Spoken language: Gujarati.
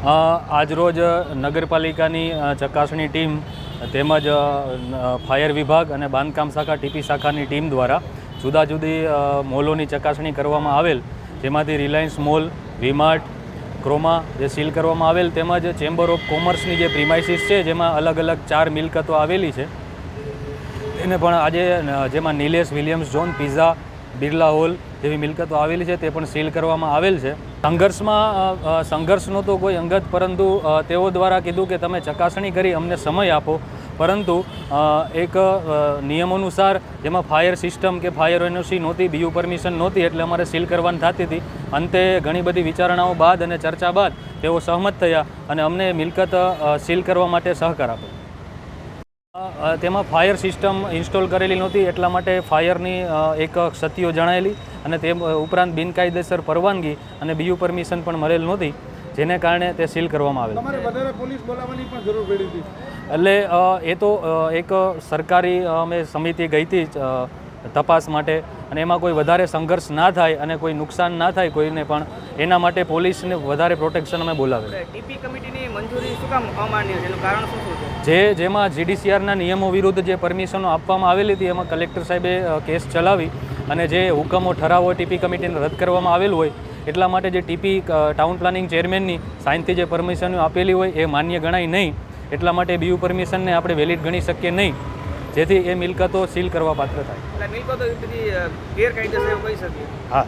આજરોજ નગરપાલિકાની ચકાસણી ટીમ તેમજ ફાયર વિભાગ અને બાંધકામ શાખા ટીપી શાખાની ટીમ દ્વારા જુદા જુદી મોલોની ચકાસણી કરવામાં આવેલ, જેમાંથી રિલાયન્સ મોલ, વીમાર્ટ, ક્રોમા જે સીલ કરવામાં આવેલ, તેમજ ચેમ્બર ઓફ કોમર્સની જે પ્રિમાઇસીસ છે જેમાં અલગ અલગ 4 મિલકતો આવેલી છે એને પણ આજે, જેમાં Nilesh Williams zone, pizza, Birla hall જેવી મિલકતો આવેલી છે તે પણ સીલ કરવામાં આવેલ છે. સંઘર્ષ નહોતો કોઈ અંગત, પરંતુ તેઓ દ્વારા કીધું કે તમે ચકાસણી કરી અમને સમય આપો, પરંતુ એક નિયમ અનુસાર જેમાં ફાયર સિસ્ટમ કે ફાયર એનઓસી નહોતી, બીયુ પરમિશન નહોતી, એટલે અમારે સીલ કરવાની થતી હતી. અંતે ઘણી બધી વિચારણાઓ બાદ અને ચર્ચા બાદ તેઓ સહમત થયા અને અમને મિલકત સીલ કરવા માટે સહકાર આપ્યો. તેમાં ફાયર સિસ્ટમ ઇન્સ્ટોલ કરેલી નહોતી, એટલા માટે ફાયરની એક ક્ષતિઓ જણાયેલી અને તે ઉપરાંત બિનકાયદેસર પરવાનગી અને બીયુ પરમિશન પણ મળેલ નહોતી, જેને કારણે તે સીલ કરવામાં આવેલ. એટલે એ તો એક સરકારી અમે સમિતિ ગઈ હતી તપાસ માટે, અને એમાં કોઈ વધારે સંઘર્ષ ના થાય અને કોઈ નુકસાન ના થાય કોઈને પણ, એના માટે પોલીસને વધારે પ્રોટેક્શન અમે બોલાવેલ. ટીપી કમિટીની મંજૂરી શું કામ અમાન્ય છે, એનું કારણ શું છે? જેમાં જીડીસીઆરના નિયમો વિરુદ્ધ જે પરમિશનો આપવામાં આવેલી હતી એમાં કલેક્ટર સાહેબે કેસ ચલાવી અને જે હુકમો ઠરાવો ટીપી કમિટીને રદ કરવામાં આવેલું હોય, એટલા માટે જે ટીપી ટાઉન પ્લાનિંગ ચેરમેનની સાઇનથી જે પરમિશનો આપેલી હોય એ માન્ય ગણાય નહીં, એટલા માટે બીયુ પરમિશનને આપણે વેલિડ ગણી શકીએ નહીં, જેથી એ મિલકતો સીલ કરવા પાત્ર થાય. મિલકતો ગેરકાયદેસર કહી શકીએ. હા.